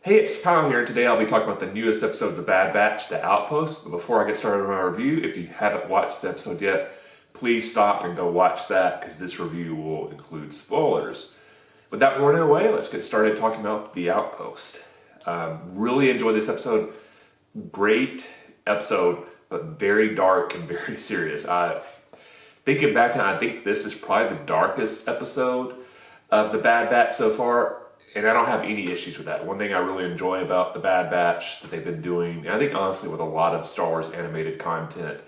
Hey, it's Kyle here. Today I'll be talking about the newest episode of The Bad Batch, The Outpost. But before I get started on my review, if you haven't watched the episode yet, please stop and go watch that because this review will include spoilers. With that warning away, let's get started talking about The Outpost. Really enjoyed this episode. Great episode, but very dark and very serious. Thinking back, I think this is probably the darkest episode of The Bad Batch so far. And I don't have any issues with that. One thing I really enjoy about The Bad Batch that they've been doing, and I think honestly with a lot of Star Wars animated content,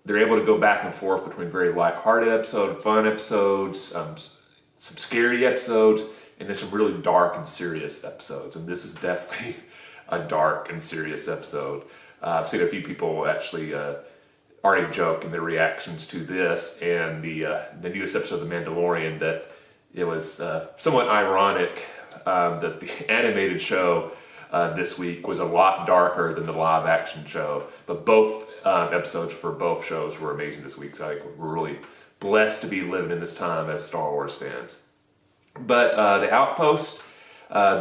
they're able to go back and forth between very light-hearted episodes, fun episodes, some scary episodes, and then some really dark and serious episodes. And this is definitely a dark and serious episode. I've seen a few people actually already joke in their reactions to this and the newest episode of The Mandalorian that it was somewhat ironic that the animated show this week was a lot darker than the live action show. But both episodes for both shows were amazing this week. So I think we're really blessed to be living in this time as Star Wars fans. But the Outpost,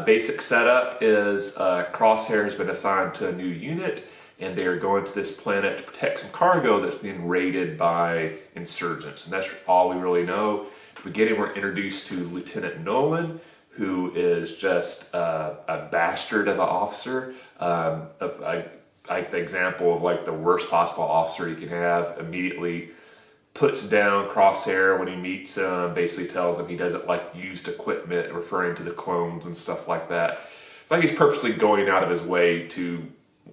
basic setup is Crosshair has been assigned to a new unit, and they are going to this planet to protect some cargo that's being raided by insurgents. And that's all we really know. At the beginning, we're introduced to Lieutenant Nolan, who is just a bastard of an officer. Like the example of like the worst possible officer you can have. Immediately puts down Crosshair when he meets him, basically tells him he doesn't like used equipment, referring to the clones and stuff like that. It's like he's purposely going out of his way to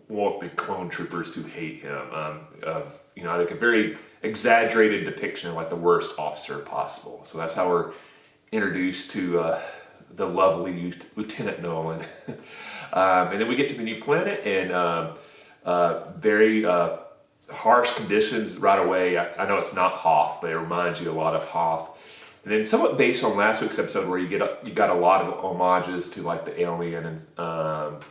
want the clone troopers to hate him. I think a very exaggerated depiction of like the worst officer possible. So that's how we're introduced to the lovely Lieutenant Nolan. And then we get to the new planet and very harsh conditions right away. I know it's not Hoth, but it reminds you a lot of Hoth. And then somewhat based on last week's episode where you got a lot of homages to like the Alien and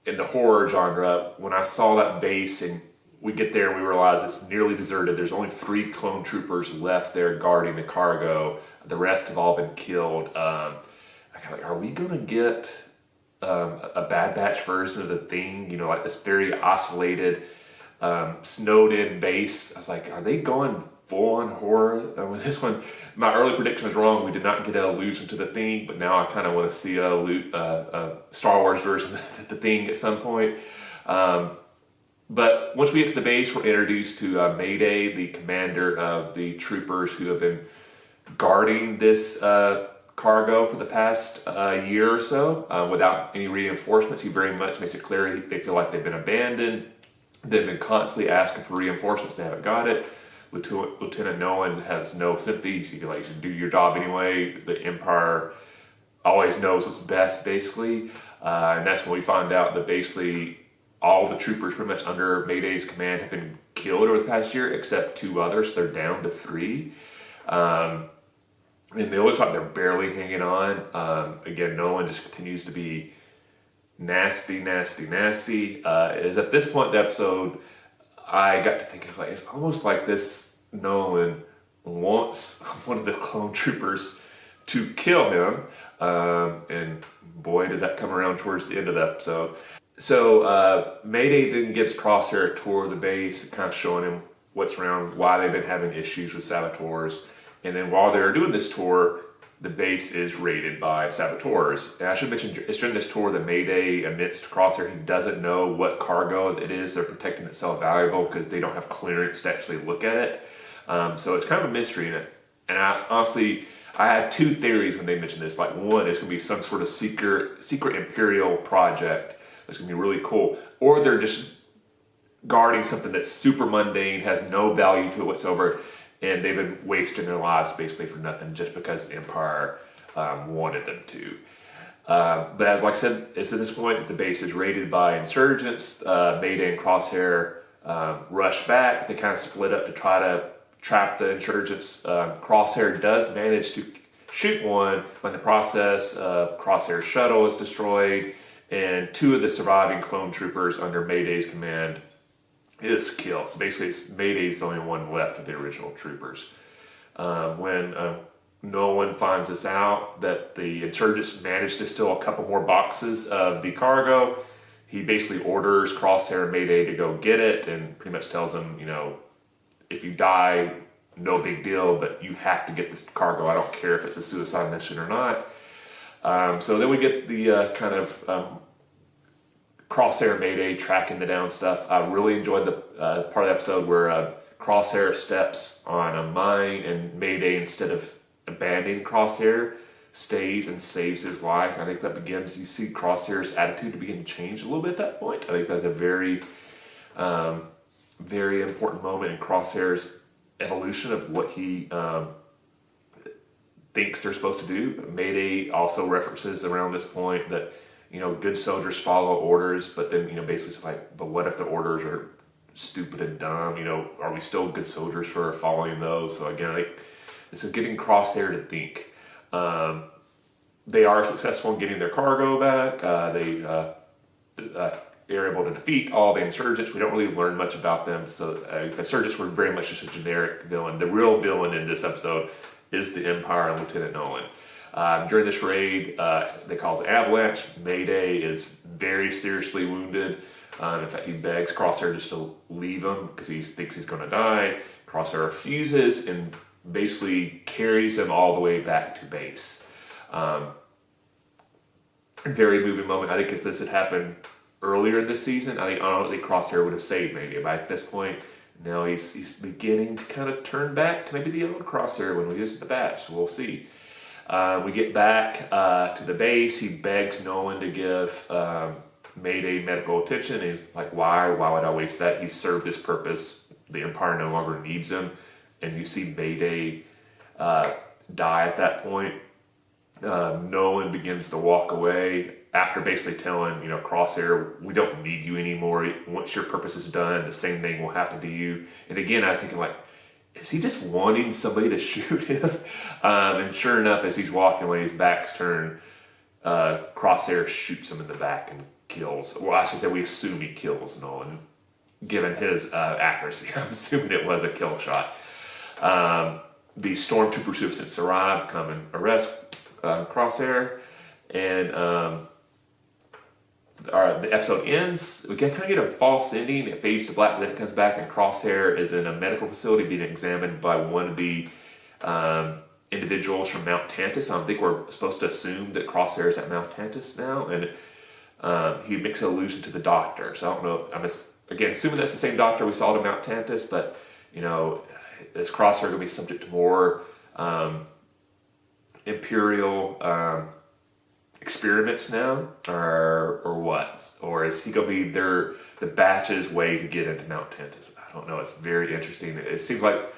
in the horror genre. When I saw that base and we get there and we realize it's nearly deserted. There's only 3 clone troopers left there guarding the cargo. The rest have all been killed. I kind of like, are we going to get a Bad Batch version of the Thing? You know, like this very isolated, snowed-in base. I was like, are they going full-on horror with this one? My early prediction was wrong. We did not get an allusion to the Thing, but now I kind of want to see a Star Wars version of the Thing at some point. But once we get to the base, we're introduced to Mayday, the commander of the troopers who have been guarding this cargo for the past year or so without any reinforcements. He very much makes it clear they feel like they've been abandoned. They've been constantly asking for reinforcements. They haven't got it. Lieutenant Nolan has no sympathies. He like, should do your job anyway. The Empire always knows what's best, basically. And that's when we find out that basically all the troopers pretty much under Mayday's command have been killed over the past year, except 2 others. They're down to 3. And they look like they're barely hanging on. Again, Nolan just continues to be nasty. Is at this point in the episode, I got to think, it's almost like this Nolan wants one of the clone troopers to kill him. And boy, did that come around towards the end of the episode. So Mayday then gives Crosshair a tour of the base, kind of showing him what's around, why they've been having issues with saboteurs. And then while they're doing this tour, the base is raided by saboteurs. And I should mention, it's during this tour that Mayday admits to Crosshair he doesn't know what cargo it is they're protecting that's so valuable because they don't have clearance to actually look at it. So it's kind of a mystery in it. And I had 2 theories when they mentioned this. Like, one, it's going to be some sort of secret Imperial project that's going to be really cool. Or they're just guarding something that's super mundane, has no value to it whatsoever, and they've been wasting their lives basically for nothing just because the Empire wanted them to. But as like I said, it's at this point that the base is raided by insurgents. Mayday and Crosshair rush back. They kind of split up to try to trap the insurgents. Crosshair does manage to shoot one, but in the process, Crosshair's shuttle is destroyed, and 2 of the surviving clone troopers under Mayday's command is killed. So basically, Mayday's the only one left of the original troopers. When Nolan finds this out that the insurgents managed to steal a couple more boxes of the cargo. He basically orders Crosshair and Mayday to go get it and pretty much tells them, you know, if you die, no big deal, but you have to get this cargo. I don't care if it's a suicide mission or not. So then we get the kind of Crosshair and Mayday tracking the down stuff. I really enjoyed the part of the episode where Crosshair steps on a mine and Mayday, instead of abandoning Crosshair, stays and saves his life. I think that begins, you see Crosshair's attitude to begin to change a little bit at that point. I think that's a very, very important moment in Crosshair's evolution of what he thinks they're supposed to do. Mayday also references around this point that, you know, good soldiers follow orders, but then, you know, basically it's like, but what if the orders are stupid and dumb? You know, are we still good soldiers for following those? So again, I think it's getting Crosshair to think. They are successful in getting their cargo back. They are able to defeat all the insurgents. We don't really learn much about them. So the insurgents were very much just a generic villain. The real villain in this episode is the Empire and Lieutenant Nolan. During this raid, they cause avalanche. Mayday is very seriously wounded. In fact, he begs Crosshair just to leave him because he thinks he's going to die. Crosshair refuses and basically carries him all the way back to base. Very moving moment. I think if this had happened earlier in this season, I don't think Crosshair would have saved Mayday. But at this point, now he's beginning to kind of turn back to maybe the old Crosshair when we visit the batch. So we'll see. We get back to the base. He begs Nolan to give Mayday medical attention. And he's like, why? Why would I waste that? He served his purpose. The Empire no longer needs him. And you see Mayday die at that point. Nolan begins to walk away after basically telling, you know, Crosshair, we don't need you anymore. Once your purpose is done, the same thing will happen to you. And again, I was thinking, like, is he just wanting somebody to shoot him? And sure enough, as he's walking away, his back's turned, Crosshair shoots him in the back and kills. Well, I should say we assume he kills Nolan, given his accuracy. I'm assuming it was a kill shot. The stormtroopers who have since arrived come and arrest Crosshair, and the episode ends. We can kind of get a false ending. It fades to black, then it comes back, and Crosshair is in a medical facility being examined by one of the individuals from Mount Tantus. I think we're supposed to assume that Crosshair is at Mount Tantus now, and he makes an allusion to the doctor. So I don't know. I'm again assuming that's the same doctor we saw at Mount Tantus, but you know, is Crosshair going to be subject to more Imperial experiments now, or what? Or is he going to be the batch's way to get into Mount Tantus? I don't know. It's very interesting. It seems like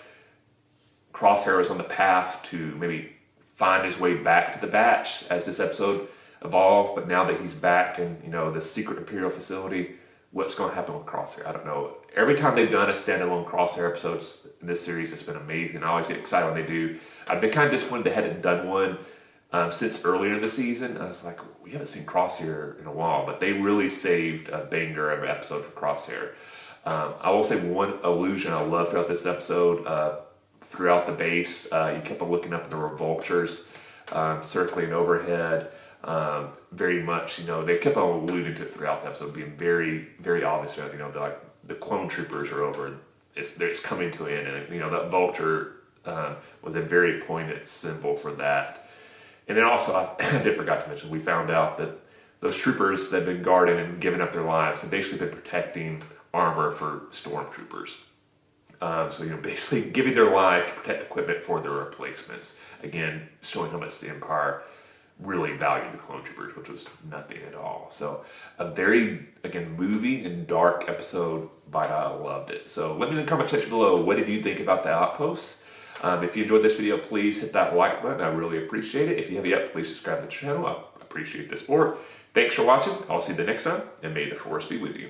Crosshair was on the path to maybe find his way back to the batch as this episode evolved, but now that he's back in, you know, the secret Imperial facility, what's going to happen with Crosshair? I don't know. Every time they've done a standalone Crosshair episodes in this series, it's been amazing. I always get excited when they do. I've been kind of disappointed they hadn't done one since earlier in the season. I was like, we haven't seen Crosshair in a while, but they really saved a banger of an episode for Crosshair. I will say one allusion I love throughout this episode, throughout the base, you kept on looking up and there were vultures circling overhead. Very much, you know, they kept on alluding to it throughout the episode, being very, very obvious. You know, like the clone troopers are over. It's coming to an end, and you know that vulture was a very poignant symbol for that. And then also, I did forgot to mention, we found out that those troopers that had been guarding and giving up their lives had basically been protecting armor for stormtroopers. So, you know, basically giving their life to protect equipment for their replacements. Again, showing how much the Empire really valued the clone troopers, which was nothing at all. So a very, again, moving and dark episode, but I loved it. So let me know in the comment section below, what did you think about the Outpost? If you enjoyed this video, please hit that like button. I really appreciate it. If you haven't yet, please subscribe to the channel. I appreciate the support. Thanks for watching. I'll see you the next time, and may the force be with you.